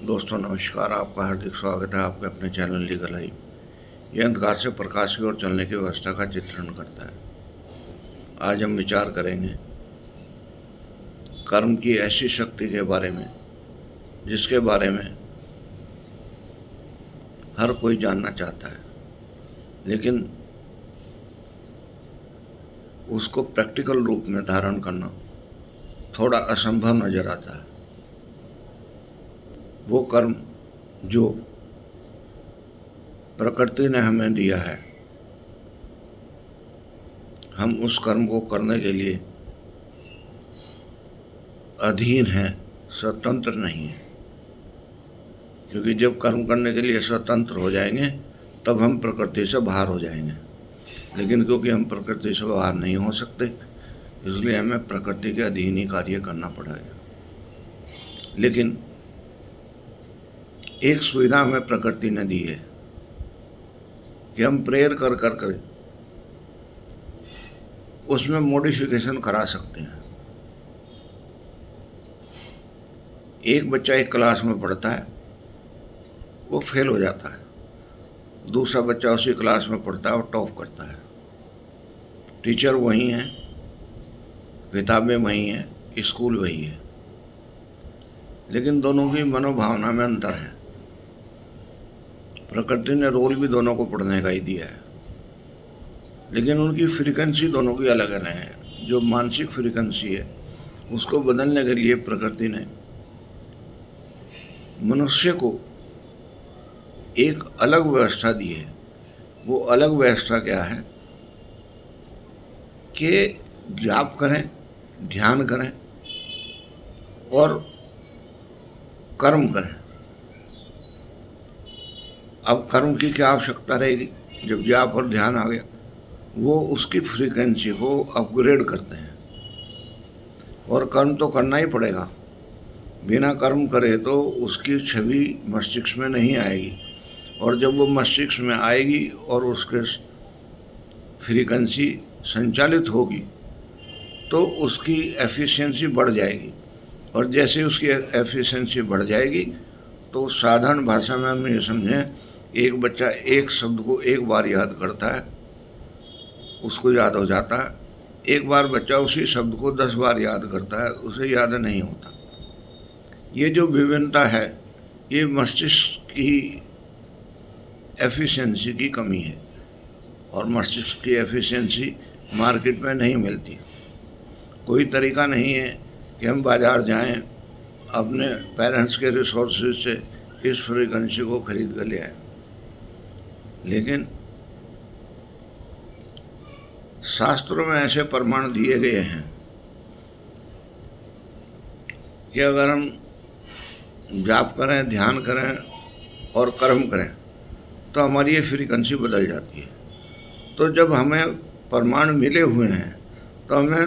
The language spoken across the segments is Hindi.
दोस्तों नमस्कार। आपका हार्दिक स्वागत है आपके अपने चैनल लीगल लाइफ। यह अंधकार से प्रकाश की ओर चलने की व्यवस्था का चित्रण करता है। आज हम विचार करेंगे कर्म की ऐसी शक्ति के बारे में जिसके बारे में हर कोई जानना चाहता है, लेकिन उसको प्रैक्टिकल रूप में धारण करना थोड़ा असंभव नजर आता है। वो कर्म जो प्रकृति ने हमें दिया है, हम उस कर्म को करने के लिए अधीन हैं, स्वतंत्र नहीं है। क्योंकि जब कर्म करने के लिए स्वतंत्र हो जाएंगे तब हम प्रकृति से बाहर हो जाएंगे, लेकिन क्योंकि हम प्रकृति से बाहर नहीं हो सकते, इसलिए हमें प्रकृति के अधीन ही कार्य करना पड़ेगा। लेकिन एक सुविधा हमें प्रकृति ने दी है कि हम प्रेयर कर उसमें मॉडिफिकेशन करा सकते हैं। एक बच्चा एक क्लास में पढ़ता है, वो फेल हो जाता है। दूसरा बच्चा उसी क्लास में पढ़ता है और टॉप करता है। टीचर वही है, किताबें वही हैं, स्कूल वही है, लेकिन दोनों की मनोभावना में अंतर है। प्रकृति ने रोल भी दोनों को पढ़ने का ही दिया है, लेकिन उनकी फ्रीक्वेंसी दोनों की अलग अलग है। जो मानसिक फ्रीक्वेंसी है उसको बदलने के लिए प्रकृति ने मनुष्य को एक अलग व्यवस्था दी है। वो अलग व्यवस्था क्या है कि जाप करें, ध्यान करें और कर्म करें। अब कर्म की क्या आवश्यकता रहेगी? जब जाप और ध्यान आ गया, वो उसकी फ्रीक्वेंसी को अपग्रेड करते हैं। और कर्म तो करना ही पड़ेगा। बिना कर्म करे तो उसकी छवि मस्तिष्क में नहीं आएगी, और जब वो मस्तिष्क में आएगी और उसके फ्रीक्वेंसी संचालित होगी तो उसकी एफिशिएंसी बढ़ जाएगी। और जैसे उसकी एफिशिएंसी बढ़ जाएगी तो साधारण भाषा में हम ये समझें, एक बच्चा एक शब्द को एक बार याद करता है, उसको याद हो जाता है। एक बार बच्चा उसी शब्द को 10 बार याद करता है, उसे याद नहीं होता। ये जो विभिन्नता है, ये मस्तिष्क की एफिशिएंसी की कमी है, और मस्तिष्क की एफिशिएंसी मार्केट में नहीं मिलती। कोई तरीका नहीं है कि हम बाज़ार जाएं, अपने पेरेंट्स के रिसोर्सेज से इस फ्रीक्वेंसी को खरीद कर ले आए। लेकिन शास्त्रों में ऐसे प्रमाण दिए गए हैं कि अगर हम जाप करें, ध्यान करें और कर्म करें तो हमारी ये फ्रीक्वेंसी बदल जाती है। तो जब हमें प्रमाण मिले हुए हैं तो हमें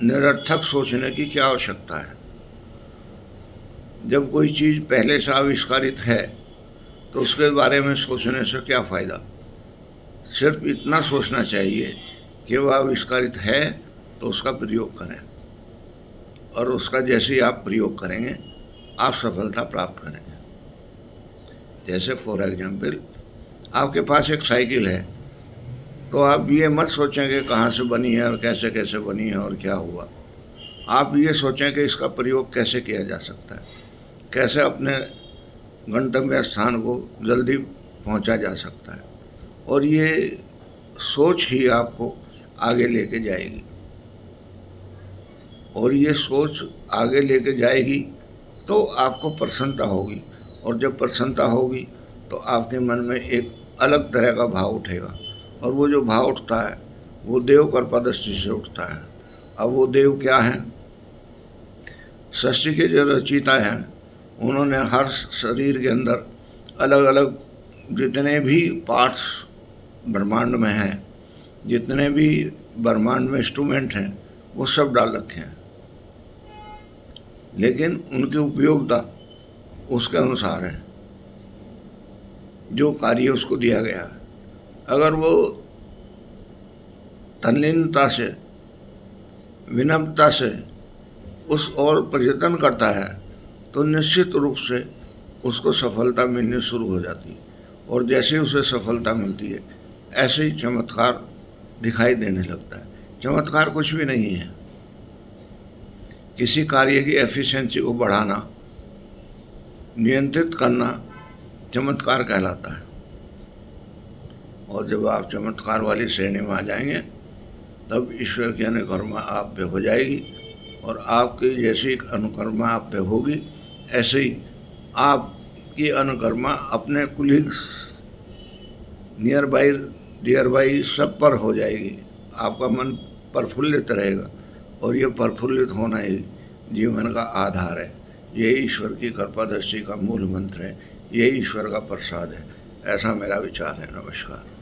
निरर्थक सोचने की क्या आवश्यकता है। जब कोई चीज़ पहले से आविष्कारित है तो उसके बारे में सोचने से क्या फ़ायदा। सिर्फ इतना सोचना चाहिए कि वह आविष्कारित है तो उसका प्रयोग करें, और उसका जैसे ही आप प्रयोग करेंगे आप सफलता प्राप्त करेंगे। जैसे फॉर एग्जाम्पल, आपके पास एक साइकिल है, तो आप ये मत सोचें कि कहाँ से बनी है और कैसे कैसे बनी है और क्या हुआ। आप ये सोचें कि इसका प्रयोग कैसे किया जा सकता है, कैसे अपने गंतव्य स्थान को जल्दी पहुंचा जा सकता है। और ये सोच ही आपको आगे लेके जाएगी, और ये सोच आगे लेके जाएगी तो आपको प्रसन्नता होगी, और जब प्रसन्नता होगी तो आपके मन में एक अलग तरह का भाव उठेगा, और वो जो भाव उठता है वो देव कृपा दृष्टि से उठता है। अब वो देव क्या हैं? सृष्टि के जो रचयिता हैं, उन्होंने हर शरीर के अंदर अलग अलग जितने भी पार्ट्स ब्रह्मांड में हैं, जितने भी ब्रह्मांड में इंस्ट्रूमेंट हैं, वो सब डाल रखे हैं। लेकिन उनकी उपयोगिता उसके अनुसार है, जो कार्य उसको दिया गया है। अगर वो तल्लीनता से, विनम्रता से उस और पर्यटन करता है तो निश्चित रूप से उसको सफलता मिलनी शुरू हो जाती है, और जैसे ही उसे सफलता मिलती है ऐसे ही चमत्कार दिखाई देने लगता है। चमत्कार कुछ भी नहीं है, किसी कार्य की एफिशिएंसी को बढ़ाना, नियंत्रित करना चमत्कार कहलाता है। और जब आप चमत्कार वाली श्रेणी में आ जाएंगे तब ईश्वर की अनुकर्मा आप पे हो जाएगी, और आपकी जैसी अनुकर्मा आप पे होगी ऐसे ही आपकी अनुकर्मा अपने colleagues, nearby, dear by सब पर हो जाएगी। आपका मन प्रफुल्लित रहेगा, और ये प्रफुल्लित होना ही जीवन का आधार है। ये ईश्वर की कृपा दृष्टि का मूल मंत्र है, ये ईश्वर का प्रसाद है। ऐसा मेरा विचार है। नमस्कार।